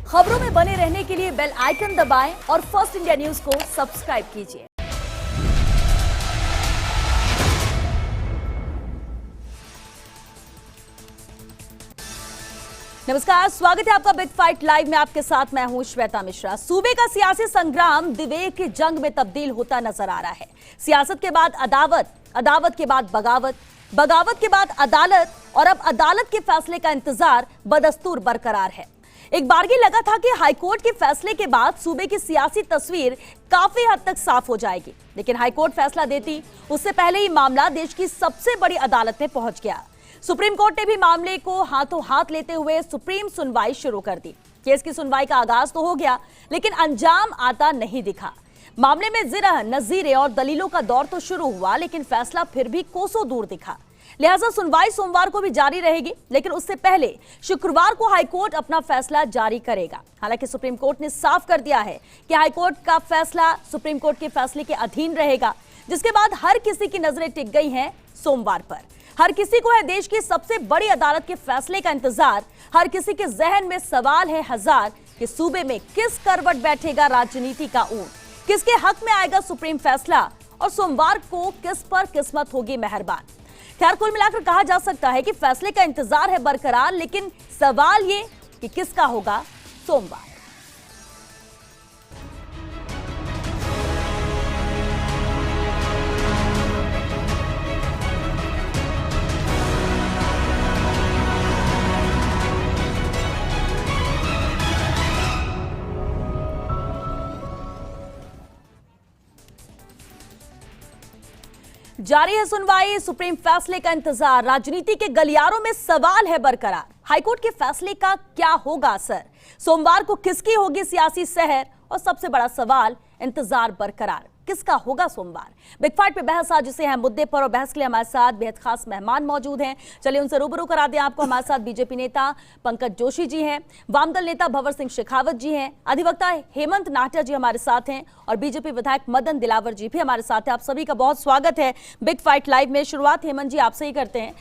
खबरों में बने रहने के लिए बेल आइकन दबाएं और फर्स्ट इंडिया न्यूज को सब्सक्राइब कीजिए। नमस्कार, स्वागत है आपका बिग फाइट लाइव में। आपके साथ मैं हूं श्वेता मिश्रा। सूबे का सियासी संग्राम विवेक की जंग में तब्दील होता नजर आ रहा है। सियासत के बाद अदावत, अदावत के बाद बगावत, बगावत के बाद अदालत और अब अदालत के फैसले का इंतजार बदस्तूर बरकरार है। एक बारगी लगा था कि हाईकोर्ट के फैसले के बाद सूबे की सियासी तस्वीर काफी हद तक साफ हो जाएगी, लेकिन हाईकोर्ट फैसला देती उससे पहले ही मामला देश की सबसे बड़ी अदालत में पहुंच गया। सुप्रीम कोर्ट ने भी मामले को हाथों हाथ लेते हुए सुप्रीम सुनवाई शुरू कर दी। केस की सुनवाई का आगाज तो हो गया, लेकिन अंजाम आता नहीं दिखा। मामले में जिरह, नजीरे और दलीलों का दौर तो शुरू हुआ, लेकिन फैसला फिर भी कोसों दूर दिखा। लिहाजा सुनवाई सोमवार को भी जारी रहेगी, लेकिन उससे पहले शुक्रवार को हाईकोर्ट अपना फैसला जारी करेगा। हालांकि सुप्रीम कोर्ट ने साफ कर दिया है कि हाईकोर्ट का फैसला सुप्रीम कोर्ट के फैसले के अधीन रहेगा, जिसके बाद हर किसी की नजरें टिक गई हैं सोमवार पर। हर किसी को है देश की सबसे बड़ी अदालत के फैसले का इंतजार। हर किसी के जहन में सवाल है हजार कि सूबे में किस करवट बैठेगा राजनीति का ऊंट, किसके हक में आएगा सुप्रीम फैसला और सोमवार को किस पर किस्मत होगी मेहरबान। खैर, कुल मिलाकर कहा जा सकता है कि फैसले का इंतजार है बरकरार, लेकिन सवाल ये कि किसका होगा सोमवार। जारी है सुनवाई, सुप्रीम फैसले का इंतजार। राजनीति के गलियारों में सवाल है बरकरार। हाईकोर्ट के फैसले का क्या होगा असर? सोमवार को किसकी होगी सियासी सहर? और सबसे बड़ा सवाल, इंतजार बरकरार, किसका होगा सोमवार? बिग फाइट पे बहस आज जिसे हैं मुद्दे पर, और बहस के लिए हमारे साथ बेहद खास मेहमान मौजूद हैं। चलिए उनसे रूबरू करा दें आपको। हमारे साथ बीजेपी नेता पंकज जोशी जी हैं, वामदल नेता भंवर सिंह शेखावत जी हैं, अधिवक्ता हेमंत नाहटा जी हमारे साथ हैं और बीजेपी विधायक मदन दिलावर जी भी हमारे साथ हैं। आप सभी का बहुत स्वागत है बिग फाइट लाइव में। शुरुआत हेमंत जी आपसे ही करते हैं।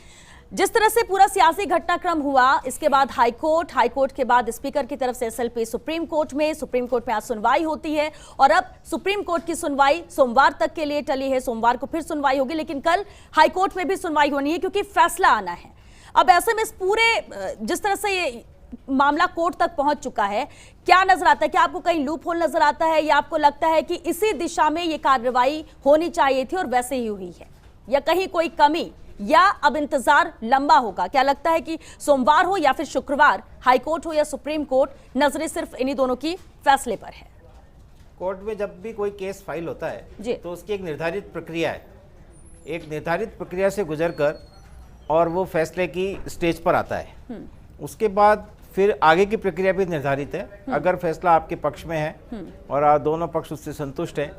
जिस तरह से पूरा सियासी घटनाक्रम हुआ, इसके बाद हाईकोर्ट के बाद स्पीकर की तरफ से एसएलपी सुप्रीम कोर्ट में आज सुनवाई होती है और अब सुप्रीम कोर्ट की सुनवाई सोमवार तक के लिए टली है। सोमवार को फिर सुनवाई होगी, लेकिन कल हाईकोर्ट में भी सुनवाई होनी है क्योंकि फैसला आना है। अब ऐसे में इस पूरे जिस तरह से ये मामला कोर्ट तक पहुंच चुका है, क्या नजर आता है? क्या आपको कहीं लूप होल नजर आता है या आपको लगता है कि इसी दिशा में ये कार्रवाई होनी चाहिए थी और वैसे ही हुई है, या कहीं कोई कमी, या अब इंतजार लंबा होगा? क्या लगता है कि सोमवार हो या फिर शुक्रवार, हाईकोर्ट हो या सुप्रीम कोर्ट, नजरें सिर्फ इन्हीं दोनों की फैसले पर है? कोर्ट में जब भी कोई केस फाइल होता है तो उसकी एक निर्धारित प्रक्रिया है। एक निर्धारित प्रक्रिया से गुजरकर और वो फैसले की स्टेज पर आता है। उसके बाद फिर आगे की प्रक्रिया भी निर्धारित है। अगर फैसला आपके पक्ष में है और दोनों पक्ष उससे संतुष्ट हैं,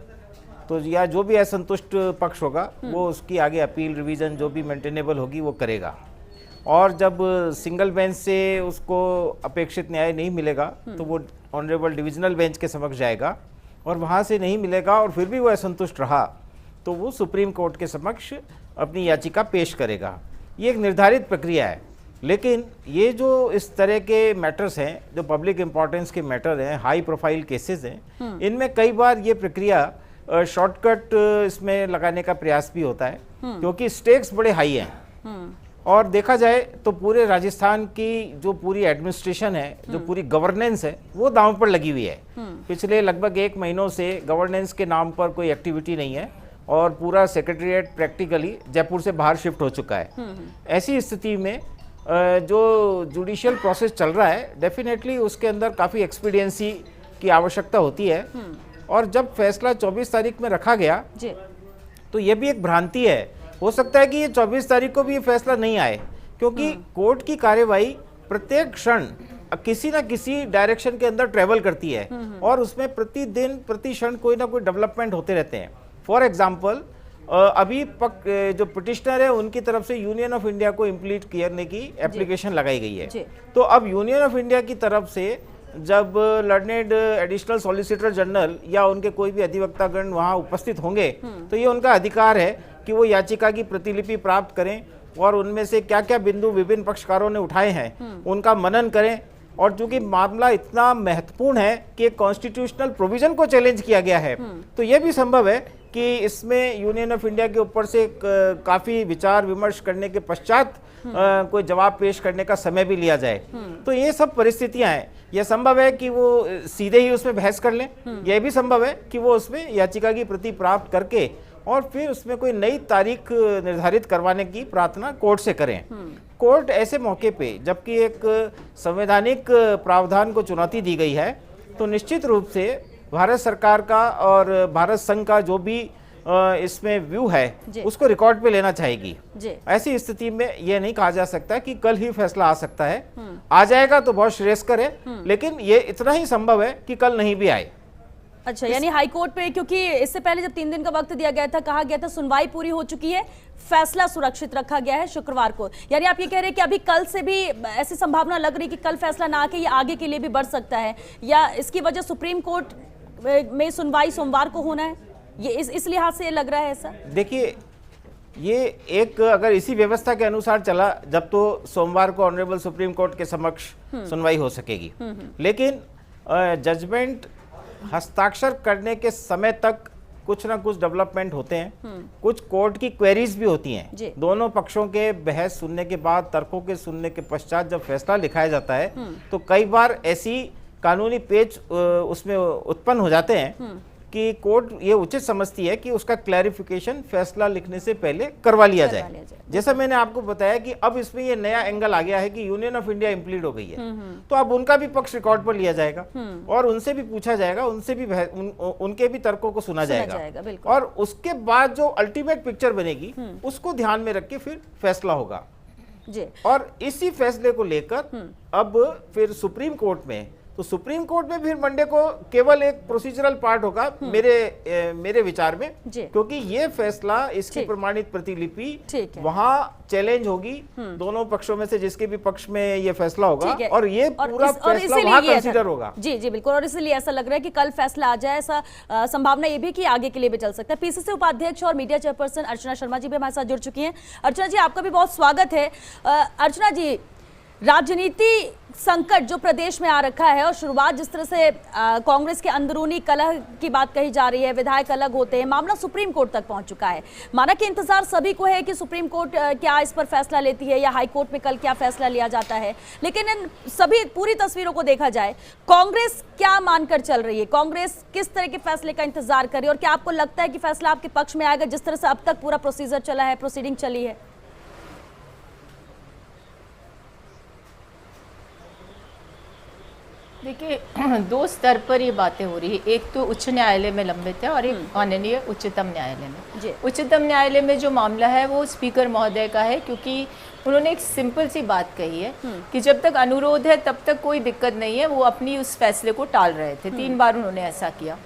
तो या जो भी असंतुष्ट पक्ष होगा वो उसकी आगे अपील, रिवीजन जो भी मेंटेनेबल होगी वो करेगा। और जब सिंगल बेंच से उसको अपेक्षित न्याय नहीं मिलेगा तो वो ऑनरेबल डिविजनल बेंच के समक्ष जाएगा और वहाँ से नहीं मिलेगा और फिर भी वो असंतुष्ट रहा तो वो सुप्रीम कोर्ट के समक्ष अपनी याचिका पेश करेगा। ये एक निर्धारित प्रक्रिया है। लेकिन ये जो इस तरह के मैटर्स हैं, जो पब्लिक इंपॉर्टेंस के मैटर हैं, हाई प्रोफाइल केसेस हैं, इनमें कई बार ये प्रक्रिया शॉर्टकट इसमें लगाने का प्रयास भी होता है क्योंकि स्टेक्स बड़े हाई हैं। और देखा जाए तो पूरे राजस्थान की जो पूरी एडमिनिस्ट्रेशन है, जो पूरी गवर्नेंस है, वो दांव पर लगी हुई है। पिछले लगभग 1 महीनों से गवर्नेंस के नाम पर कोई एक्टिविटी नहीं है और पूरा सेक्रेटेरिएट प्रैक्टिकली जयपुर से बाहर शिफ्ट हो चुका है। ऐसी स्थिति में जो जुडिशियल प्रोसेस चल रहा है, डेफिनेटली उसके अंदर काफ़ी एक्सपीडियंसी की आवश्यकता होती है। और जब फैसला 24 तारीख में रखा गया तो ये भी एक भ्रांति है। हो सकता है कि ये 24 तारीख को भी ये फैसला नहीं आए क्योंकि कोर्ट की कार्यवाही प्रत्येक क्षण किसी ना किसी डायरेक्शन के अंदर ट्रेवल करती है और उसमें प्रतिदिन प्रति क्षण कोई ना कोई डेवलपमेंट होते रहते हैं। फॉर एग्जाम्पल, अभी जो पिटिशनर है उनकी तरफ से यूनियन ऑफ इंडिया को इम्प्लीट करने की एप्लीकेशन लगाई गई है। तो अब यूनियन ऑफ इंडिया की तरफ से जब लर्नेड एडिशनल सॉलिसिटर जनरल या उनके कोई भी अधिवक्तागण वहां उपस्थित होंगे तो ये उनका अधिकार है कि वो याचिका की प्रतिलिपि प्राप्त करें और उनमें से क्या क्या बिंदु विभिन्न पक्षकारों ने उठाए हैं उनका मनन करें और चूंकि मामला इतना महत्वपूर्ण है कि कॉन्स्टिट्यूशनल प्रोविजन को चैलेंज किया गया है, तो यह भी संभव है कि इसमें यूनियन ऑफ इंडिया के ऊपर से काफी विचार विमर्श करने के पश्चात कोई जवाब पेश करने का समय भी लिया जाए। तो ये सब परिस्थितियां हैं। यह संभव है कि वो सीधे ही उसमें बहस कर लें, यह भी संभव है कि वो उसमें याचिका की प्रति प्राप्त करके और फिर उसमें कोई नई तारीख निर्धारित करवाने की प्रार्थना कोर्ट से करें। कोर्ट ऐसे मौके पे, जबकि एक संवैधानिक प्रावधान को चुनौती दी गई है, तो निश्चित रूप से भारत सरकार का और भारत संघ का जो भी इसमें व्यू है उसको रिकॉर्ड पे लेना चाहेगी। ऐसी स्थिति में यह नहीं कहा जा सकता कि कल ही फैसला आ सकता है। आ जाएगा तो बहुत श्रेयस्कर है, लेकिन ये इतना ही संभव है कि कल नहीं भी आए। अच्छा, यानी हाई कोर्ट पे, क्योंकि इससे पहले जब 3 दिन का वक्त दिया गया था, कहा गया था सुनवाई पूरी हो चुकी है, फैसला सुरक्षित रखा गया है शुक्रवार को, यानी आप ये कह रहे हैं कि अभी कल से भी ऐसी संभावना लग रही कि कल फैसला ना आके ये आगे के लिए भी बढ़ सकता है, या इसकी वजह सुप्रीम कोर्ट में सुनवाई सोमवार को होना है, ये इस लिहाज से लग रहा है ऐसा? देखिए, ये एक अगर इसी व्यवस्था के अनुसार चला, जब तो सोमवार को ऑनरेबल सुप्रीम कोर्ट के समक्ष सुनवाई हो सकेगी, लेकिन जजमेंट हस्ताक्षर करने के समय तक कुछ ना कुछ डेवलपमेंट होते हैं, कुछ कोर्ट की क्वेरीज भी होती हैं। दोनों पक्षों के बहस सुनने के बाद, तर्कों के सुनने के पश्चात जब फैसला लिखाया जाता है, तो कई बार ऐसी कानूनी पेच उसमें उत्पन्न हो जाते हैं कि कोर्ट ये उचित समझती है कि उसका क्लैरिफिकेशन फैसला लिखने से पहले करवा लिया जाए। जैसा मैंने आपको बताया कि अब इसमें ये नया एंगल आ गया है कि यूनियन ऑफ इंडिया इंप्लीड हो गई है, तो अब उनका भी पक्ष रिकॉर्ड पर लिया जाएगा और उनसे भी पूछा जाएगा, उनसे भी उनके भी तर्कों को सुना जाएगा और उसके बाद जो अल्टीमेट पिक्चर बनेगी उसको ध्यान में रख के फिर फैसला होगा। और इसी फैसले को लेकर अब फिर सुप्रीम कोर्ट में, तो सुप्रीम कोर्ट में फिर मंडे को केवल एक प्रोसीजरल पार्ट होगा मेरे विचार में, क्योंकि ये फैसला, इसकी प्रमाणित प्रतिलिपि वहां चैलेंज होगी दोनों पक्षों में से जिसके भी पक्ष में ये फैसला होगा, और ये पूरा फैसला वहां कंसीडर होगा। जी जी बिल्कुल, और इसलिए ऐसा लग रहा है कि कल फैसला आ जाए, ऐसा संभावना ये भी कि आगे के लिए भी चल सकता है। पीसीसी उपाध्यक्ष और मीडिया चेयरपर्सन अर्चना शर्मा जी भी हमारे साथ जुड़ चुकी हैं। अर्चना जी, आपका भी बहुत स्वागत है। अर्चना जी, राजनीति संकट जो प्रदेश में आ रखा है और शुरुआत जिस तरह से कांग्रेस के अंदरूनी कलह की बात कही जा रही है, विधायक अलग होते हैं, मामला सुप्रीम कोर्ट तक पहुंच चुका है। माना कि इंतजार सभी को है कि सुप्रीम कोर्ट क्या इस पर फैसला लेती है या हाई कोर्ट में कल क्या फैसला लिया जाता है, लेकिन इन सभी पूरी तस्वीरों को देखा जाए, कांग्रेस क्या मानकर चल रही है? कांग्रेस किस तरह के फैसले का इंतजार कर रही है और क्या आपको लगता है कि फैसला आपके पक्ष में आएगा जिस तरह से अब तक पूरा प्रोसीजर चला है, प्रोसीडिंग चली है? देखिए, 2 स्तर पर ये बातें हो रही है। एक तो उच्च न्यायालय में लंबित है और एक माननीय उच्चतम न्यायालय में। उच्चतम न्यायालय में जो मामला है वो स्पीकर महोदय का है, क्योंकि उन्होंने एक सिंपल सी बात कही है कि जब तक अनुरोध है तब तक कोई दिक्कत नहीं है। वो अपनी उस फैसले को टाल रहे थे, 3 बार उन्होंने ऐसा किया,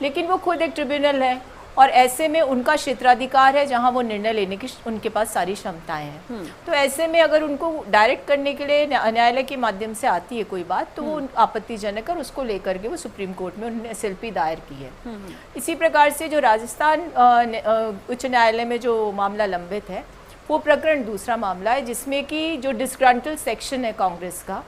लेकिन वो खुद एक ट्रिब्यूनल है और ऐसे में उनका क्षेत्राधिकार है जहां वो निर्णय लेने की उनके पास सारी क्षमताएं हैं। तो ऐसे में अगर उनको डायरेक्ट करने के लिए न्यायालय के माध्यम से आती है कोई बात, तो वो आपत्तिजनक और उसको लेकर के वो सुप्रीम कोर्ट में उन्होंने SLP दायर की है। इसी प्रकार से जो राजस्थान उच्च न्यायालय में जो मामला लंबित है, वो प्रकरण दूसरा मामला है, जिसमें कि जो डिस्ग्रंटल सेक्शन है कांग्रेस का,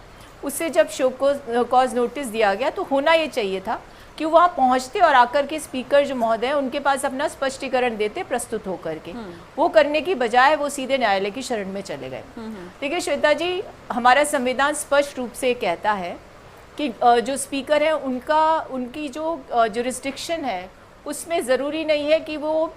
उससे जब शो कॉज नोटिस दिया गया तो होना ये चाहिए था कि वहाँ पहुँचते और आकर के स्पीकर जो महोदय हैं उनके पास अपना स्पष्टीकरण देते प्रस्तुत होकर के। वो करने की बजाय वो सीधे न्यायालय की शरण में चले गए। देखिए श्वेता जी, हमारा संविधान स्पष्ट रूप से कहता है कि जो स्पीकर है उनकी जो जुरिस्डिक्शन है उसमें ज़रूरी नहीं है कि वो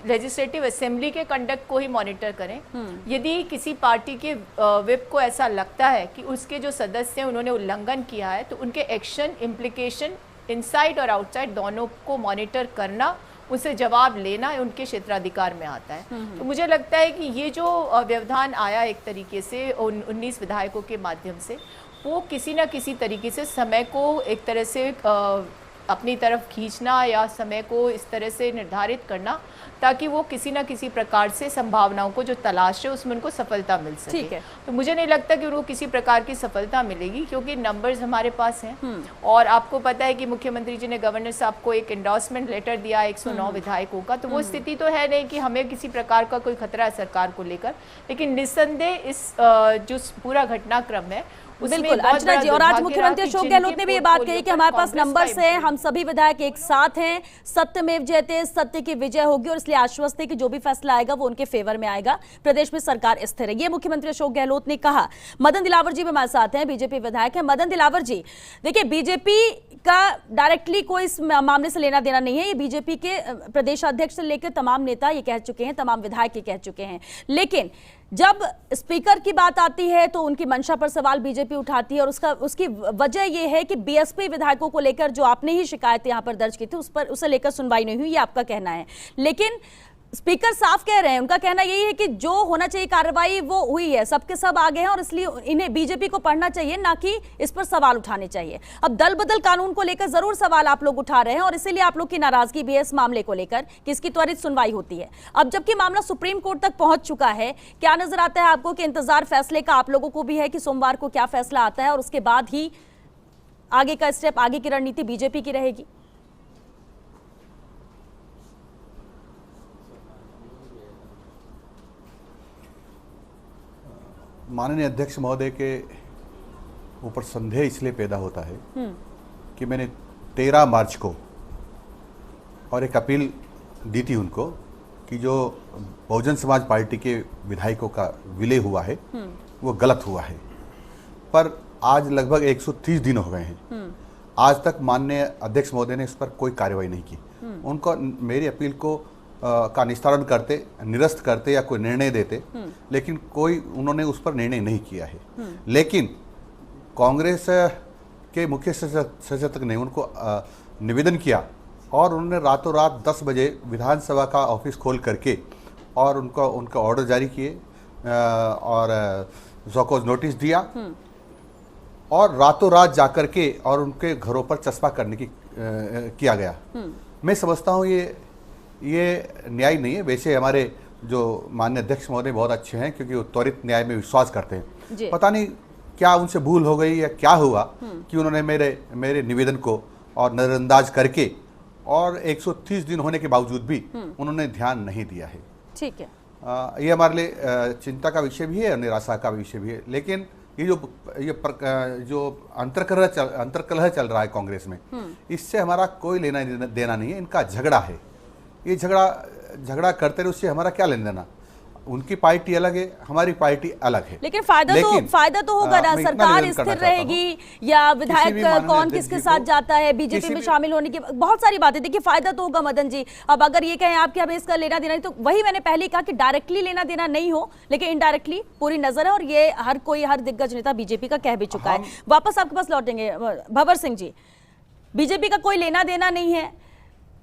लेजिस्लेटिव असेंबली के कंडक्ट को ही मॉनिटर करें। यदि किसी पार्टी के विप को ऐसा लगता है कि उसके जो सदस्य हैं उन्होंने उल्लंघन किया है, तो उनके एक्शन इम्प्लीकेशन इनसाइड और आउटसाइड दोनों को मॉनिटर करना, उसे जवाब लेना उनके क्षेत्राधिकार में आता है। तो मुझे लगता है कि ये जो व्यवधान आया एक तरीके से 19 विधायकों के माध्यम से, वो किसी न किसी तरीके से समय को एक तरह से अपनी तरफ खींचना या समय को इस तरह से निर्धारित करना ताकि वो किसी ना किसी प्रकार से संभावनाओं को जो तलाश है उसमें उनको सफलता मिल सके। ठीक है। तो मुझे नहीं लगता कि उनको किसी प्रकार की सफलता मिलेगी, क्योंकि नंबर्स हमारे पास हैं और आपको पता है कि मुख्यमंत्री जी ने गवर्नर साहब को एक एंडोर्समेंट लेटर दिया 109 विधायकों का। तो वो स्थिति तो है नहीं कि हमें किसी प्रकार का कोई खतरा है सरकार को लेकर, लेकिन निस्संदेह इस जो पूरा घटनाक्रम है बिल्कुल अर्चना जी, और आज मुख्यमंत्री अशोक गहलोत ने भी ये बात कही कि हमारे पास नंबर्स हैं, हम सभी विधायक एक साथ हैं, सत्यमेव जयते, सत्य की विजय होगी और इसलिए आश्वस्त है कि जो भी फैसला आएगा वो उनके फेवर में आएगा, प्रदेश में सरकार स्थिर है, ये मुख्यमंत्री अशोक गहलोत ने कहा। मदन दिलावर जी भी हमारे साथ हैं, बीजेपी विधायक हैं। मदन दिलावर जी, देखिए बीजेपी का डायरेक्टली कोई इस मामले से लेना देना नहीं है, ये बीजेपी के प्रदेश अध्यक्ष से लेकर तमाम नेता ये कह चुके हैं, तमाम विधायक ये कह चुके हैं, लेकिन जब स्पीकर की बात आती है तो उनकी मंशा पर सवाल बीजेपी उठाती है और उसकी वजह यह है कि बीएसपी विधायकों को लेकर जो आपने ही शिकायत यहां पर दर्ज की थी उसे लेकर सुनवाई नहीं हुई, ये आपका कहना है। लेकिन स्पीकर साफ कह रहे हैं, उनका कहना यही है कि जो होना चाहिए कार्रवाई वो हुई है, सबके सब आगे हैं और इसलिए इन्हें बीजेपी को पढ़ना चाहिए, ना कि इस पर सवाल उठाने चाहिए। अब दल बदल कानून को लेकर जरूर सवाल आप लोग उठा रहे हैं और इसीलिए आप लोग की नाराजगी भी है इस मामले को लेकर कि इसकी त्वरित सुनवाई होती है। अब जबकि मामला सुप्रीम कोर्ट तक पहुंच चुका है, क्या नजर आता है आपको कि इंतजार फैसले का आप लोगों को भी है कि सोमवार को क्या फैसला आता है और उसके बाद ही आगे का स्टेप, आगे की रणनीति बीजेपी की रहेगी? माननीय अध्यक्ष महोदय के ऊपर संदेह इसलिए पैदा होता है कि मैंने 13 मार्च को और एक अपील दी थी उनको कि जो बहुजन समाज पार्टी के विधायकों का विलय हुआ है वो गलत हुआ है, पर आज लगभग 130 दिन हो गए हैं, आज तक माननीय अध्यक्ष महोदय ने इस पर कोई कार्रवाई नहीं की। उनको मेरी अपील को का निस्तारण करते, निरस्त करते या कोई निर्णय देते, लेकिन कोई उन्होंने उस पर निर्णय नहीं किया है। लेकिन कांग्रेस के मुख्य सचेतक ने उनको निवेदन किया और उन्होंने रातों रात 10 बजे विधानसभा का ऑफिस खोल करके और उनका ऑर्डर जारी किए और ज़ोकोज नोटिस दिया और रातों रात जाकर के और उनके घरों पर चस्पा करने की किया गया। मैं समझता हूँ ये न्याय नहीं है। वैसे हमारे जो माननीय अध्यक्ष महोदय बहुत अच्छे हैं क्योंकि वो त्वरित न्याय में विश्वास करते हैं। पता नहीं क्या उनसे भूल हो गई या क्या हुआ कि उन्होंने मेरे निवेदन को और नजरअंदाज करके और 130 दिन होने के बावजूद भी उन्होंने ध्यान नहीं दिया है। ठीक है, ये हमारे लिए चिंता का विषय भी है और निराशा का विषय भी है। लेकिन ये जो अंतर्कलह चल रहा है कांग्रेस में, इससे हमारा कोई लेना देना नहीं है। इनका झगड़ा है, ये झगड़ा करते रहे, उससे हमारा क्या लेना देना। उनकी पार्टी अलग है, हमारी पार्टी अलग है। लेकिन फायदा तो होगा ना, सरकार स्थिर रहेगी या विधायक कौन किसके साथ जाता है, बीजेपी में शामिल होने की बहुत सारी बातें। देखिए फायदा तो होगा मदन जी। अब अगर ये कहें आप कि हमें इसका लेना देना नहीं, तो वही मैंने पहले ही कहा कि डायरेक्टली लेना देना नहीं हो, लेकिन इनडायरेक्टली पूरी नजर है और ये हर दिग्गज नेता बीजेपी का कह भी चुका है। वापस आपके पास लौटेंगे भंवर सिंह जी, बीजेपी का कोई लेना देना नहीं है,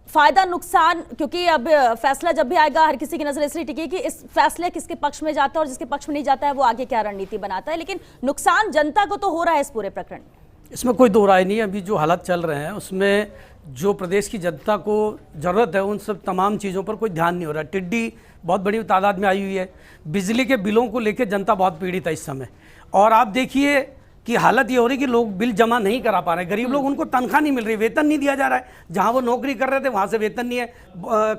फायदा नुकसान, क्योंकि अब फैसला जब भी आएगा हर किसी की नजर इसलिए टिकी कि इस फैसले किसके पक्ष में जाता है और जिसके पक्ष में नहीं जाता है वो आगे क्या रणनीति बनाता है, लेकिन नुकसान जनता को तो हो रहा है इस पूरे प्रकरण में। इसमें कोई दो राय नहीं है। अभी जो हालात चल रहे हैं उसमें जो प्रदेश की जनता को जरूरत है उन सब तमाम चीज़ों पर कोई ध्यान नहीं हो रहा। टिड्डी बहुत बड़ी तादाद में आई हुई है, बिजली के बिलों को लेकर जनता बहुत पीड़ित है इस समय, और आप देखिए कि हालत ये हो रही कि लोग बिल जमा नहीं करा पा रहे। गरीब लोग, उनको तनख्वाह नहीं मिल रही, वेतन नहीं दिया जा रहा है, जहां वो नौकरी कर रहे थे वहां से वेतन नहीं है।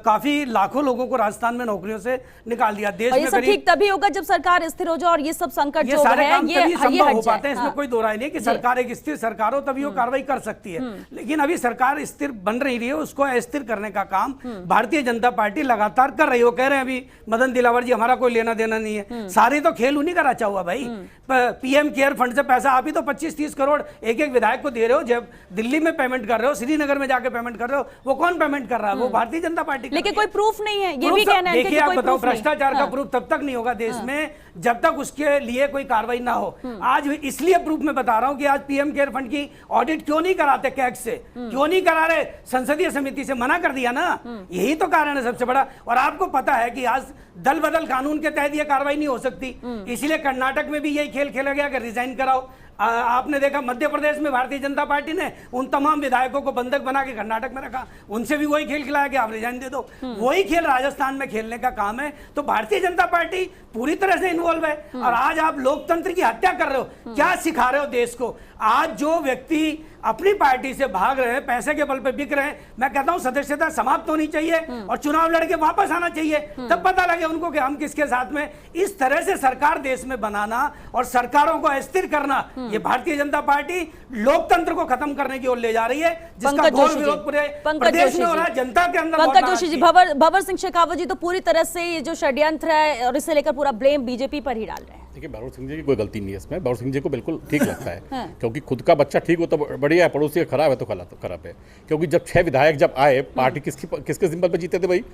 काफी लाखों लोगों को राजस्थान में नौकरियों से निकाल दिया। देश में ठीक तभी होगा जब सरकार स्थिर हो जाए और ये सब संकट जो है ये संभव हो पाते हैं। इसमें कोई दो राय नहीं कि सरकार एक स्थिर सरकार हो तभी वो कार्रवाई कर सकती है, लेकिन अभी सरकार स्थिर बन रही है, उसको अस्थिर करने का काम भारतीय जनता पार्टी लगातार कर रही है। वो कह रहे हैं अभी मदन दिलावर जी हमारा कोई लेना देना नहीं है, सारे तो खेल उन्हीं का रचा हुआ भाई। पीएम केयर फंड से पैसा आप ही तो 25-30 करोड़ एक विधायक को दे रहे हो, जब दिल्ली में पेमेंट कर रहे हो, श्रीनगर में जाके पेमेंट कर रहे हो, वो कौन पेमेंट कर रहा है? वो भारतीय जनता पार्टी। लेकिन कोई प्रूफ नहीं है, ये भी कहना है। देखिए आप बताओ, भ्रष्टाचार का प्रूफ तब तक नहीं होगा देश में जब तक उसके लिए कोई कार्रवाई ना हो। आज इसलिए प्रूफ में बता रहा हूं कि आज पीएम केयर फंड की ऑडिट क्यों नहीं कराते, कैग से क्यों नहीं करा रहे, संसदीय समिति से मना कर दिया ना, यही तो कारण है सबसे बड़ा। और आपको पता है कि आज दल बदल कानून के तहत यह कार्रवाई नहीं हो सकती, इसलिए कर्नाटक में भी यही खेल खेला गया कि रिजाइन कराओ। आपने देखा मध्य प्रदेश में भारतीय जनता पार्टी ने उन तमाम विधायकों को बंधक बना के कर्नाटक में रखा, उनसे भी वही खेल खिलाया कि आप रिजाइन दे दो। वही खेल राजस्थान में खेलने का काम है। तो भारतीय जनता पार्टी पूरी तरह से इन्वॉल्व है। और आज आप लोकतंत्र की हत्या कर रहे हो, क्या सिखा रहे हो देश को? आज जो व्यक्ति अपनी पार्टी से भाग रहे हैं, पैसे के बल पे बिक रहे हैं। मैं कहता हूं सदस्यता समाप्त होनी चाहिए और चुनाव लड़के वापस आना चाहिए, तब पता लगे उनको कि हम किसके साथ में। इस तरह से सरकार देश में बनाना और सरकारों को अस्थिर करना, ये भारतीय जनता पार्टी लोकतंत्र को खत्म करने की ओर ले जा रही है, जिसका घोर विरोध पूरे प्रदेश में हो रहा है, जनता के अंदर। पंकज जोशी जी, भंवर सिंह शेखावत जी तो पूरी तरह से ये जो षड्यंत्र है और इसे लेकर पूरा ब्लेम बीजेपी पर ही डाल रहे हैं। देखिए, भंवर सिंह जी की कोई गलती नहीं है इसमें। भंवर सिंह जी को बिल्कुल ठीक लगता है क्योंकि खुद का बच्चा ठीक हो तो बढ़िया है, पड़ोसी का खराब है तो खराब है। क्योंकि जब 6 विधायक जब आए, पार्टी किसके सिंबल पे जीते थे भाई,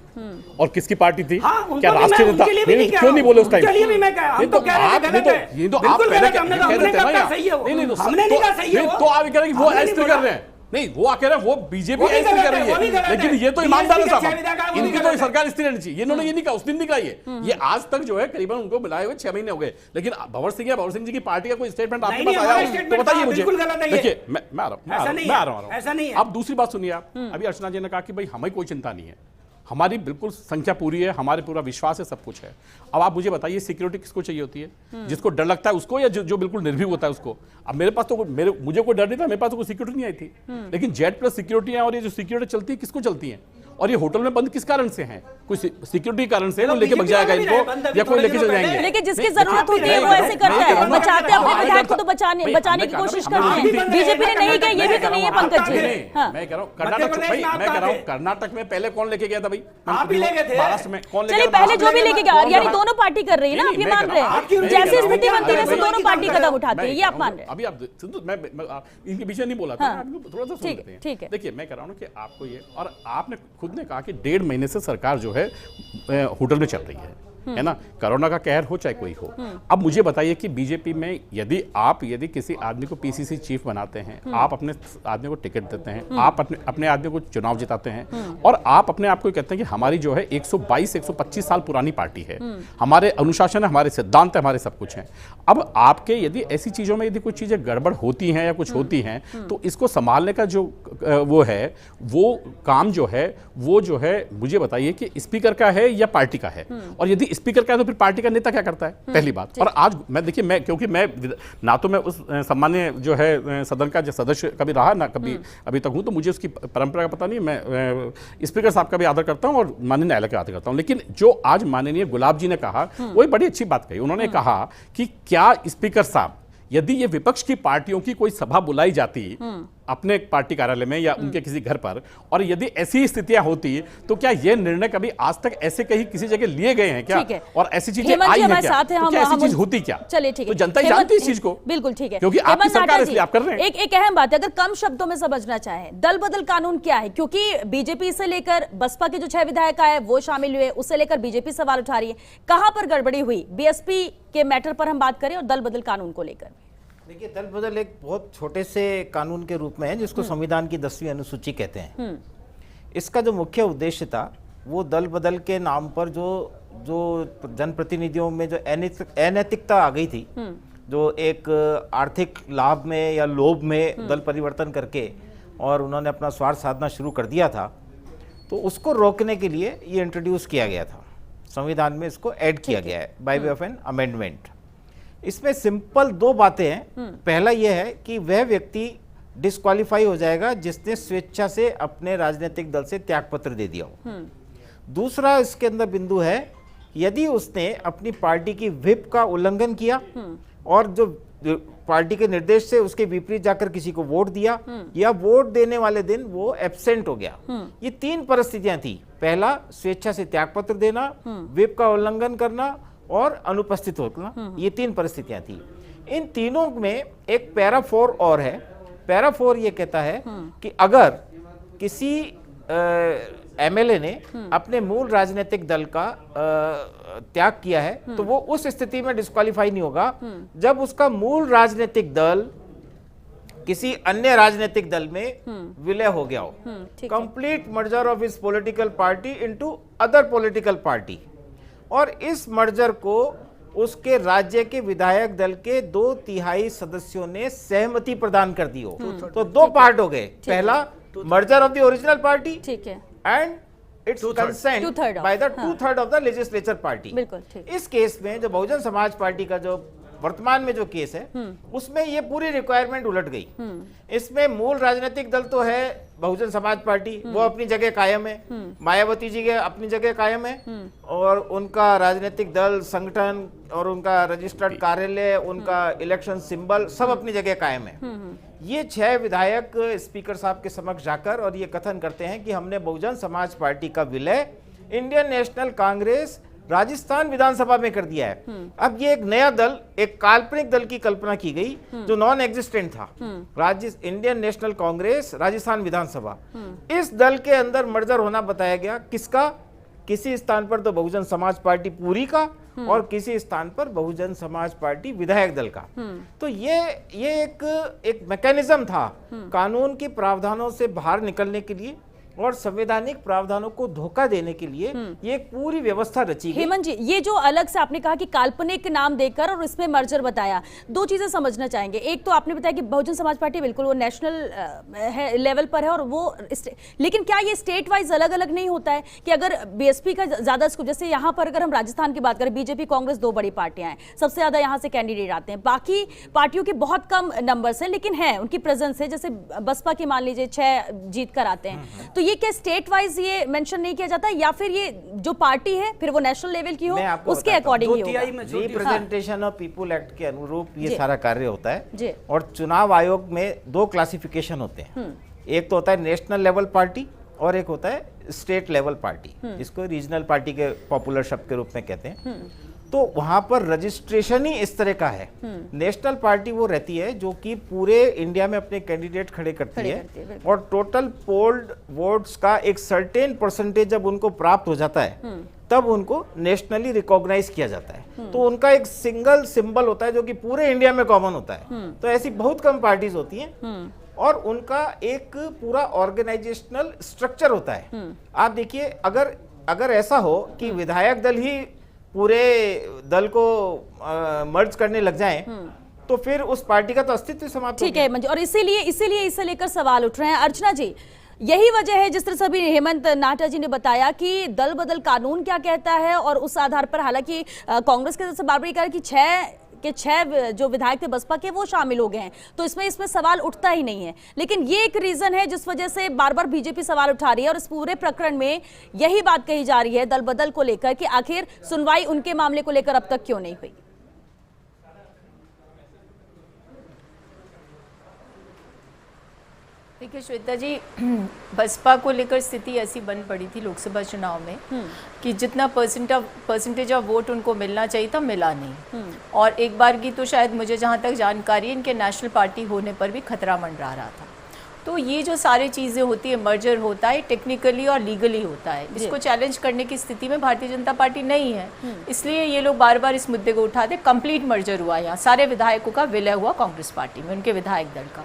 और किसकी पार्टी थी? क्या राष्ट्रीय जनता? क्यों नहीं बोले उस टाइम? तो आप कह रहे हैं वो ऐसे कर रहे हैं, नहीं वो कह रहे हैं वो बीजेपी ऐसे कर रही है, लेकिन ये तो ईमानदार है साहब, इनकी तो सरकार स्थिर रहनी चाहिए। इन्होंने ये नहीं कहा, उस दिन नहीं कहा ये आज तक जो है करीबन उनको मिलाए हुए 6 महीने हो गए। लेकिन भंवर सिंह जी की पार्टी का कोई स्टेटमेंट आपके पास आया हो तो बताइए मुझे। देखिए मैं आ रहा हूँ। ऐसा नहीं है। अब दूसरी बात सुनिए आप, अभी अर्चना जी ने कहा कि भाई हमें कोई चिंता नहीं है, हमारी बिल्कुल संख्या पूरी है, हमारे पूरा विश्वास है, सब कुछ है। अब आप मुझे बताइए सिक्योरिटी किसको चाहिए होती है? जिसको डर लगता है उसको, या जो बिल्कुल निर्भीक होता है उसको? अब मेरे पास तो मुझे कोई डर नहीं था, मेरे पास तो कोई सिक्योरिटी नहीं आई थी, लेकिन जेड प्लस सिक्योरिटी है। और ये जो सिक्योरिटी चलती है किसको चलती है? और ये होटल में बंद किस कारण से हैं? कोई सिक्योरिटी कारण से लेके भाग जाएगा इनको, या कोई लेके चल जाएंगे? लेकिन जिसकी जरूरत होती है वो ऐसे करता है, बचाते हैं अपने विधायक को, तो बचाने की कोशिश करते हैं। बीजेपी ने नहीं किया, ये भी तो नहीं है पंकज जी। मैं कह रहा हूँ कर्नाटक में पहले कौन लेके गया था भाई? महाराष्ट्र में कौन? चलिए पहले जो भी लेके गया, यानी दोनों पार्टी कर रही है ना, आप ये मान रहे हैं? जैसी स्थिति बनती है दोनों पार्टी कदम उठाती है, ये आप मान रहे हैं? अभी आप मैं इनके पीछे नहीं बोला था, थोड़ा सा सुन लेते हैं। ठीक है। देखिए मैं कह रहा हूँ कि आपको ये, और आपने खुद ने कहा कि 1.5 महीने से सरकार जो है होटल में चल रही है ना, कोरोना का कहर हो चाहे कोई हो। अब मुझे बताइए कि बीजेपी में यदि किसी आदमी को पीसीसी चीफ बनाते हैं, आप अपने आदमी को टिकट देते हैं, आप अपने आदमी को चुनाव जिताते हैं, और आप अपने आप को कहते हैं कि हमारी जो है 122-125 साल पुरानी पार्टी है, हमारे अनुशासन है, हमारे सिद्धांत है, हमारे सब कुछ है। अब आपके यदि ऐसी चीजों में यदि कुछ चीजें गड़बड़ होती हैं या कुछ होती हैं, तो इसको संभालने का जो वो है, वो काम जो है मुझे बताइए कि स्पीकर का है या पार्टी का है? और यदि स्पीकर का है तो फिर पार्टी का नेता क्या करता है? पहली बात। और आज मैं क्योंकि मैं ना तो मैं उस सम्मान्य जो है सदन का जो सदस्य कभी रहा ना कभी अभी तक हूं, तो मुझे उसकी परंपरा का पता नहीं। मैं स्पीकर साहब का भी आदर करता हूं और माननीय न्यायालय का आदर करता हूं, लेकिन जो आज माननीय गुलाब जी ने कहा वो बड़ी अच्छी बात कही। उन्होंने कहा कि क्या स्पीकर साहब, यदि ये विपक्ष की पार्टियों की कोई सभा बुलाई जाती अपने पार्टी कार्यालय में या उनके किसी घर पर, और यदि ऐसी स्थितियां होती तो क्या ये निर्णय कभी आज तक ऐसे कहीं किसी जगह लिए गए हैं क्या? और ऐसी चीजें आई हैं क्या? तो क्या ऐसी चीज होती क्या? चलिए ठीक है, तो जनता ही जानती है इस चीज को। बिल्कुल ठीक है, क्योंकि आपकी सरकार इसलिए आप कर रहे हैं। एक अहम बात है, अगर कम शब्दों में समझना चाहे, दल बदल कानून क्या है? क्योंकि बीजेपी से लेकर बसपा के जो 6 विधायक आए वो शामिल हुए, उससे लेकर बीजेपी सवाल उठा रही है। कहां पर गड़बड़ी हुई? बीएसपी के मैटर पर हम बात करें और दल बदल कानून को लेकर। देखिए, दल बदल एक बहुत छोटे से कानून के रूप में है जिसको संविधान की 10वीं अनुसूची कहते हैं। इसका जो मुख्य उद्देश्य था वो दल बदल के नाम पर जो जनप्रतिनिधियों में जो अनैतिकता आ गई थी, जो एक आर्थिक लाभ में या लोभ में दल परिवर्तन करके और उन्होंने अपना स्वार्थ साधना शुरू कर दिया था, तो उसको रोकने के लिए ये इंट्रोड्यूस किया गया था। संविधान में इसको ऐड किया गया है by way of an amendment. इसमें सिंपल 2 बातें हैं। पहला यह है कि वह व्यक्ति डिस्क्वालीफाई हो जाएगा जिसने स्वेच्छा से अपने राजनीतिक दल से त्यागपत्र दे दिया हो। दूसरा इसके अंदर बिंदु है, यदि उसने अपनी पार्टी की व्हिप का उल्लंघन किया और जो पार्टी के निर्देश से उसके विपरीत जाकर किसी को वोट दिया, या वोट देने वाले दिन वो एब्सेंट हो गया। ये 3 परिस्थितियां थी। पहला, स्वेच्छा से त्यागपत्र देना, व्हिप का उल्लंघन करना और अनुपस्थित होना, ये 3 परिस्थितियां थी। इन तीनों में एक पैरा 4 और है। पैरा 4 ये कहता है कि अगर किसी एमएलए ने अपने मूल राजनीतिक दल का त्याग किया है तो वो उस स्थिति में डिस्क्वालीफाई नहीं होगा जब उसका मूल राजनीतिक दल किसी अन्य राजनीतिक दल में विलय हो गया हो। Complete merger of his political party into other political party, और इस मर्जर को उसके राज्य के विधायक दल के 2/3 सदस्यों ने सहमति प्रदान कर दी हो। तो 2 पार्ट हो गए। पहला, merger of the original party, ठीक है, and it's consent by the 2/3 of the legislature party. इस केस में जो बहुजन समाज पार्टी का जो वर्तमान में जो केस है उसमें ये पूरी रिक्वायरमेंट उलट गई। इसमें मूल राजनीतिक दल तो है बहुजन समाज पार्टी, वो अपनी जगह कायम है, मायावती जी के अपनी जगह कायम है, और उनका राजनीतिक दल, संगठन और उनका रजिस्टर्ड कार्यालय, उनका इलेक्शन सिंबल सब अपनी जगह कायम है। ये 6 विधायक स्पीकर साहब के समक्ष जाकर और ये कथन करते हैं कि हमने बहुजन समाज पार्टी का विलय इंडियन नेशनल कांग्रेस राजस्थान विधानसभा में कर दिया है। अब ये एक नया दल, एक काल्पनिक दल की कल्पना की गई जो नॉन एग्जिस्टेंट था, इंडियन नेशनल कांग्रेस राजस्थान विधानसभा। इस दल के अंदर मर्जर होना बताया गया, किसका? किसी स्थान पर तो बहुजन समाज पार्टी पूरी का और किसी स्थान पर बहुजन समाज पार्टी विधायक दल का। तो ये एक मैकेनिज्म था कानून के प्रावधानों से बाहर निकलने के लिए और संवैधानिक प्रावधानों को धोखा देने के लिए ये एक पूरी व्यवस्था रची गई। हेमंत जी, ये जो अलग से आपने कहा कि काल्पनिक नाम देकर और इसमें मर्जर बताया, दो चीजें समझना चाहेंगे। एक तो आपने बताया कि बहुजन समाज पार्टी बिल्कुल वो नेशनल लेवल पर है और वो, लेकिन क्या ये स्टेट वाइज अलग अलग नहीं होता है कि अगर बीएसपी का ज्यादा स्कोप, जैसे यहाँ पर अगर हम राजस्थान की बात करें, बीजेपी कांग्रेस 2 बड़ी पार्टियां हैं, सबसे ज्यादा यहाँ से कैंडिडेट आते हैं, बाकी पार्टियों के बहुत कम नंबर्स हैं लेकिन है उनकी प्रेजेंस है, जैसे बसपा की मान लीजिए 6 जीत कर आते हैं। तो ये क्या स्टेट वाइज ये मेंशन नहीं किया जाता या फिर ये जो पार्टी है फिर वो नेशनल लेवल की हो उसके अकॉर्डिंग ही होगा? रिप्रेजेंटेशन ऑफ पीपुल एक्ट के अनुरूप ये सारा कार्य होता है। और चुनाव आयोग में 2 क्लासिफिकेशन होते हैं, एक तो होता है नेशनल लेवल पार्टी और एक होता है स्टेट लेवल पार्टी, इसको रीजनल पार्टी के पॉपुलर शब्द के रूप में कहते हैं। तो वहां पर रजिस्ट्रेशन ही इस तरह का है। नेशनल पार्टी वो रहती है जो कि पूरे इंडिया में अपने कैंडिडेट खड़े करती है और टोटल पोल्ड वोट्स का एक सर्टेन परसेंटेज जब उनको प्राप्त हो जाता है तब उनको नेशनली रिकॉग्नाइज किया जाता है। तो उनका एक सिंगल सिंबल होता है जो कि पूरे इंडिया में कॉमन होता है। तो ऐसी बहुत कम पार्टीज होती हैं और उनका एक पूरा ऑर्गेनाइजेशनल स्ट्रक्चर होता है। आप देखिए, अगर ऐसा हो कि विधायक दल ही पूरे दल को मर्ज करने लग जाएं, तो फिर उस पार्टी का तो अस्तित्व समाप्त हो गया। ठीक है, और इसीलिए इसे लेकर सवाल उठ रहे हैं। अर्चना जी, यही वजह है जिस तरह से अभी हेमंत नाहटा जी ने बताया कि दल बदल कानून क्या कहता है और उस आधार पर, हालांकि कांग्रेस के तरफ से बार-बार कहा कि 6 जो विधायक थे बसपा के वो शामिल हो गए हैं, तो इसमें सवाल उठता ही नहीं है। लेकिन ये एक रीजन है जिस वजह से बार बार बीजेपी सवाल उठा रही है और इस पूरे प्रकरण में यही बात कही जा रही है दल बदल को लेकर कि आखिर सुनवाई उनके मामले को लेकर अब तक क्यों नहीं हुई। देखिए श्वेता जी, बसपा को लेकर स्थिति ऐसी बन पड़ी थी लोकसभा चुनाव में कि जितना परसेंटेज ऑफ वोट उनको मिलना चाहिए था, मिला नहीं। और एक बार की तो शायद मुझे जहाँ तक जानकारी है, इनके नेशनल पार्टी होने पर भी खतरा मंडरा रहा था। तो ये जो सारी चीज़ें होती है, मर्जर होता है, टेक्निकली और लीगली होता है। इसको चैलेंज करने की स्थिति में भारतीय जनता पार्टी नहीं है, इसलिए ये लोग बार बार इस मुद्दे को उठाते। कंप्लीट मर्जर हुआ, यहाँ सारे विधायकों का विलय हुआ कांग्रेस पार्टी में, उनके विधायक दल का।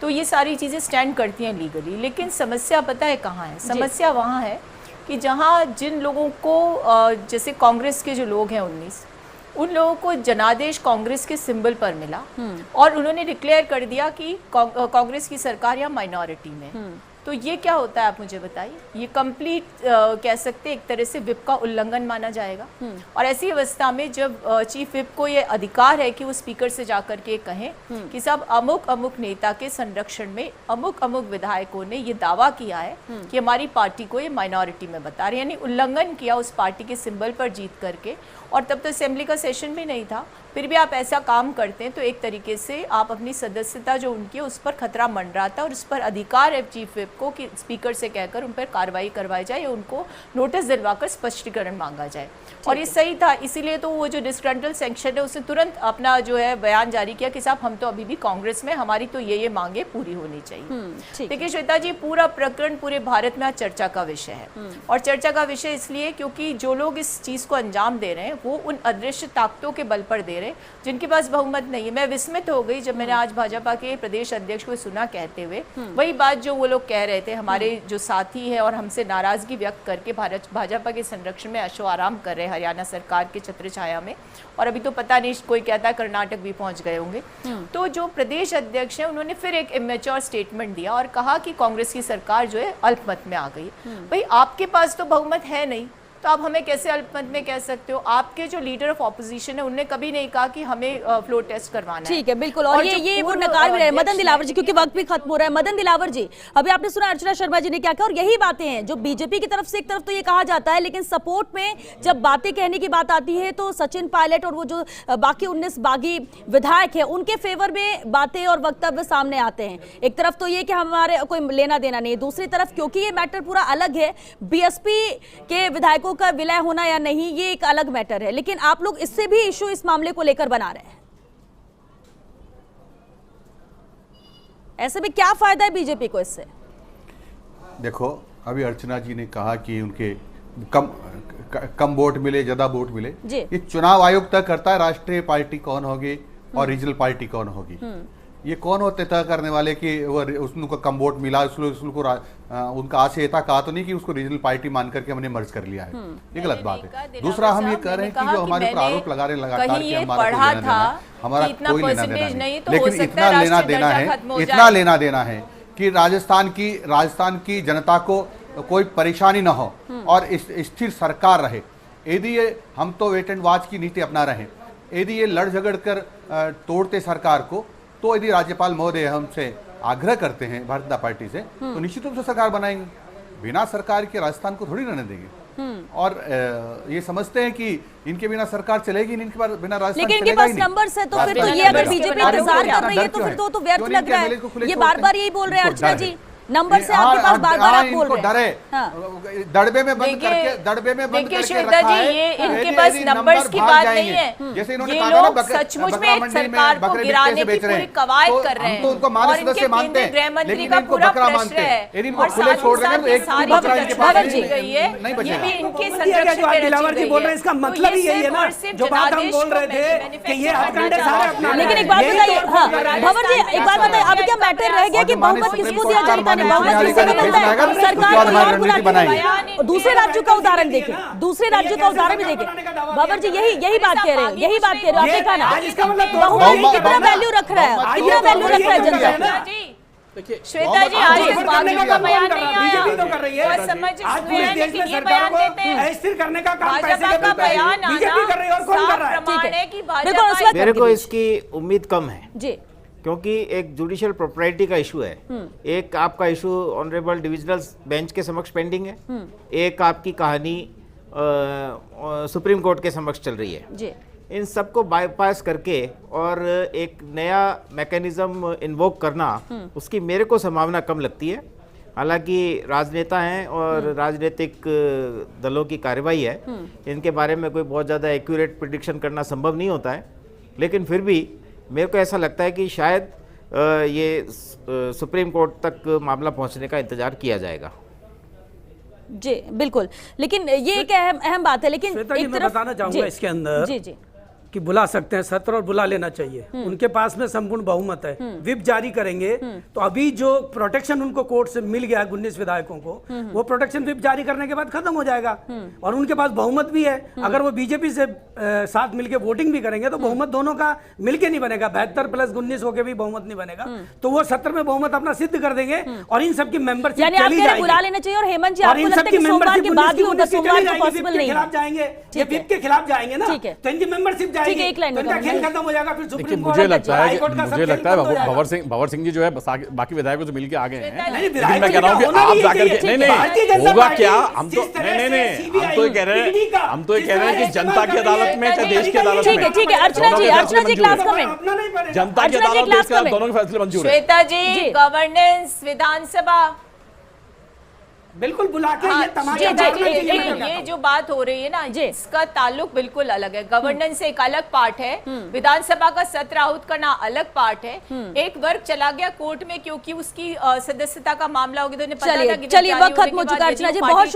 तो ये सारी चीज़ें स्टैंड करती हैं लीगली। लेकिन समस्या पता है कहाँ है? समस्या वहाँ है कि जहाँ जिन लोगों को, जैसे कांग्रेस के जो लोग हैं 19, उन लोगों को जनादेश कांग्रेस के सिंबल पर मिला और उन्होंने डिक्लेयर कर दिया कि कांग्रेस की सरकार या माइनॉरिटी में। तो ये क्या होता है आप मुझे बताइए? ये कंप्लीट कह सकते एक तरह से विप का उल्लंघन माना जाएगा। और ऐसी अवस्था में जब चीफ विप को ये अधिकार है कि वो स्पीकर से जाकर के कहें कि साहब अमुक अमुक नेता के संरक्षण में अमुक अमुक विधायकों ने ये दावा किया है कि हमारी पार्टी को ये माइनॉरिटी में बता रहे, यानी उल्लंघन किया उस पार्टी के सिंबल पर जीत करके। और तब तो असेंबली का सेशन भी नहीं था, फिर भी आप ऐसा काम करते हैं तो एक तरीके से आप अपनी सदस्यता जो उनकी है उस पर खतरा मंडराता है। और उस पर अधिकार है चीफ विप को कि स्पीकर से कहकर उन पर कार्रवाई करवाई जाए या उनको नोटिस दिलवाकर स्पष्टीकरण मांगा जाए। और ये सही था, इसीलिए तो वो जो डिस्ग्रंटल सेक्शन है उसने तुरंत अपना जो है बयान जारी किया कि साहब हम तो अभी भी कांग्रेस में, हमारी तो ये मांगे पूरी होनी चाहिए। देखिए श्वेता जी, पूरा प्रकरण पूरे भारत में आज चर्चा का विषय है। और चर्चा का विषय इसलिए क्योंकि जो लोग इस चीज को अंजाम दे रहे हैं वो उन अदृश्य ताकतों के बल पर दे रहे हैं जिनके पास बहुमत नहीं है। मैं विस्मित हो गई जब मैंने आज भाजपा के प्रदेश अध्यक्ष को सुना कहते हुए वही बात जो वो लोग कह रहे थे, हमारे जो साथी है और हमसे नाराजगी व्यक्त करके भाजपा के संरक्षण में ऐशो आराम कर रहे हैं हरियाणा सरकार के छत्र छाया में, और अभी तो पता नहीं कोई कहता है कर्नाटक भी पहुंच गए होंगे। तो जो प्रदेश अध्यक्ष है उन्होंने फिर एक इमेच्योर स्टेटमेंट दिया और कहा कि कांग्रेस की सरकार जो है अल्पमत में आ गई। भाई आपके पास तो बहुमत है नहीं, तो आप हमें कैसे अल्पमत में कह सकते हो? आपके जो लीडर ऑफ ऑपोजिशन है उन्होंने कभी नहीं कहा कि हमें फ्लोर टेस्ट करवाना है। ठीक है, बिल्कुल। और ये वो नकार भी रहे मदन दिलावर जी, क्योंकि वक्त भी खत्म हो रहा है। मदन दिलावर जी, अभी आपने सुना अर्चना शर्मा जी ने क्या कहा, और यही बातें हैं जो बीजेपी की तरफ से एक तरफ तो ये कहा जाता है, लेकिन सपोर्ट में जब बातें कहने की बात आती है तो सचिन पायलट और वो जो बाकी 19 बागी विधायक है उनके फेवर में बातें और वक्तव्य सामने आते हैं। एक तरफ तो ये कि हमारे कोई लेना देना नहीं, दूसरी तरफ क्योंकि ये मैटर पूरा अलग है, बीएसपी के विधायकों का विलय होना या नहीं ये एक अलग मैटर है, लेकिन आप लोग इससे भी इशू इस मामले को लेकर बना रहे हैं। ऐसे में क्या फायदा है बीजेपी को इससे? देखो, अभी अर्चना जी ने कहा कि उनके कम वोट मिले, ज्यादा वोट मिले। ये चुनाव आयोग तय करता है राष्ट्रीय पार्टी कौन होगी और रीजनल पार्टी कौन होगी। ये कौन होते तय करने वाले कि वो उसको कम वोट मिला, उसको उनका आशय था, कहा तो नहीं कि उसको रीजनल पार्टी मान करके हमने मर्ज कर लिया है। ये गलत बात है। दूसरा, हम ये कह रहे हैं कि जो हमारे ऊपर आरोप लगा रहे हैं लगातार कि हमारा कोई लेना देना नहीं, लेकिन इतना लेना देना है, इतना लेना देना है कि राजस्थान की जनता को कोई परेशानी ना हो और स्थिर सरकार रहे। यदि ये हम तो वेट एंड वॉच की नीति अपना रहे हैं, यदि ये लड़ झगड़ कर तोड़ते सरकार को, तो यदि राज्यपाल महोदय हमसे आग्रह करते हैं भारतीय जनता पार्टी से, तो निश्चित रूप से सरकार बनाएंगे। बिना सरकार के राजस्थान को थोड़ी रहने देंगे। और ये समझते हैं कि इनके बिना सरकार चलेगी नहीं, इनके बिना राजस्थान लेकिन इनके पास नंबर्स है, तो फिर तो ये अगर बीजेपी इंतजार कर रही है तो फिर तो व्यर्थ लग रहा है। ये बार बार यही बोल रहे हैं अर्चना जी, नंबर से आपके पास बार-बार आप बोल रहे हैं। दड़बे में बंद करके श्वेता जी, ये इनके पास नंबर्स की बात नहीं है। जैसे इन्होंने ये कहा लोग सचमुच में सरकार को गिराने की पूरी कवायद कर रहे हैं। तो उनको मानस सदस्य मानते हैं, गृह मंत्री लेकिन का इनको पूरा बकरा प्रश्न मानते हैं। है यदि इनको खुले छोड़ देंगे तो एक बकरा इनके पास नहीं बचेगा। ये भी इनके संरक्षण में दिलावर जी बोल रहे हैं, इसका मतलब ही यही है ना जो बात हम बोल रहे थे कि ये हथकंडे सारे अपना। लेकिन एक बात बताइए, भंवर जी एक बात बताइए, अब क्या मैटर रह गया कि बहुमत किसको दिया जनता ने? बहुमत किसको मिलता है? सरकार दूसरे राज्यों का उदाहरण देखें, दूसरे राज्यों का उदाहरण भी देखें। बाबर जी यही बात कह रहे हैं, यही बात कह रहे हो। आपने कहा ना बहुमत कितना वैल्यू रख रहा है, कितना वैल्यू रख रहा है जनता। श्वेता जी, आज इस बात का बयान नहीं आया और समझ ये बयान देते हैं अस्थिर करने का काम भाजपा का बयान बीजेपी कर रही है और कौन कर रहा है? प्रमाण है कि भाजपा। मेरे को इसकी उम्मीद कम है जी, क्योंकि एक जुडिशियल प्रॉपर्टी का इशू है, एक आपका इशू ऑनरेबल डिविजनल बेंच के समक्ष पेंडिंग है, एक आपकी कहानी सुप्रीम कोर्ट के समक्ष चल रही है जी। इन सबको बाईपास करके और एक नया मैकेनिज्म इन्वोक करना, उसकी मेरे को संभावना कम लगती है। हालांकि राजनेता हैं और राजनीतिक दलों की कार्रवाई है, इनके बारे में कोई बहुत ज़्यादा एक्यूरेट प्रिडिक्शन करना संभव नहीं होता है, लेकिन फिर भी मेरे को ऐसा लगता है कि शायद ये सुप्रीम कोर्ट तक मामला पहुंचने का इंतजार किया जाएगा। जी बिल्कुल, लेकिन ये एक अहम बात है। लेकिन श्वेता जी, मैं बताना चाहूंगा इसके अंदर जी कि बुला सकते हैं सत्र और बुला लेना चाहिए। उनके पास में संपूर्ण बहुमत है, विप जारी करेंगे तो अभी जो प्रोटेक्शन उनको कोर्ट से मिल गया 19 विधायकों को, वो प्रोटेक्शन विप जारी करने के बाद खत्म हो जाएगा और उनके पास बहुमत भी है। अगर वो बीजेपी से साथ मिलके वोटिंग भी करेंगे तो बहुमत दोनों का मिलके नहीं बनेगा, 72 + 19 होके भी बहुमत नहीं बनेगा। तो वो सत्र में बहुमत अपना सिद्ध कर देंगे और इन सबकी मेंबरशिप चली जाएगी। बुला लेना चाहिए। और हेमंत जी, और इन सबकी मेंबरशिप पॉसिबल नहीं खिलाफ जाएंगे, ये विप के खिलाफ जाएंगे ना, तो इनकी मेंबरशिप ठीक है, एक लाइन में खेल खत्म हो जाएगा। फिर सुप्रीम कोर्ट मुझे लगता है भंवर सिंह जी जो है बाकी विधायकों से मिलकर आ गए हैं, लेकिन मैं कह रहा हूँ कि आप जाकर के नहीं होगा क्या? हम तो नहीं हम तो ये कह रहे हैं कि जनता की अदालत में चाहे देश की अदालत में। ठीक है अर्चना जी क्लास कमेंट, जनता की अदालत देश के दोनों के फैसले मंजूर है। श्वेता जी, गवर्नेंस विधानसभा बिल्कुल बुला के ये तमाशा ये जो बात हो रही है ना, इसका ताल्लुक बिल्कुल अलग है। गवर्नेंस एक अलग पार्ट है, विधानसभा का सत्र आहूत करना अलग पार्ट है। एक वर्ग चला गया कोर्ट में क्योंकि उसकी सदस्यता का मामला हो गया, तो उन्हें पता था कि चलिए वक्त खत्म हो चुका है। अर्चना जी बहुत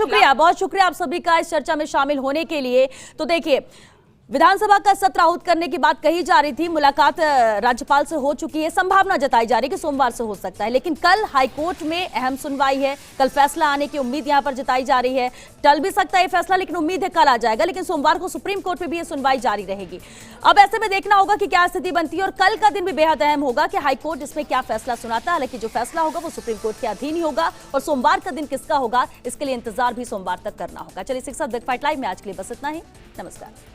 शुक्रिया आप सभी का इस चर्चा में शामिल होने के लिए। तो देखिए विधानसभा का सत्र आहूत करने की बात कही जा रही थी, मुलाकात राज्यपाल से हो चुकी है, संभावना जताई जा रही है कि सोमवार से हो सकता है, लेकिन कल हाईकोर्ट में अहम सुनवाई है, कल फैसला आने की उम्मीद यहां पर जताई जा रही है। टल भी सकता है फैसला, लेकिन उम्मीद है कल आ जाएगा, लेकिन सोमवार को सुप्रीम कोर्ट में भी यह सुनवाई जारी रहेगी। अब ऐसे में देखना होगा कि क्या स्थिति बनती है और कल का दिन भी बेहद अहम होगा कि हाईकोर्ट इसमें क्या फैसला सुनाता है। हालांकि जो फैसला होगा वो सुप्रीम कोर्ट के अधीन ही होगा और सोमवार का दिन किसका होगा इसके लिए इंतजार भी सोमवार तक करना होगा। चलिए इसी के साथ बिग फाइट लाइव में आज के लिए बस इतना ही। नमस्कार।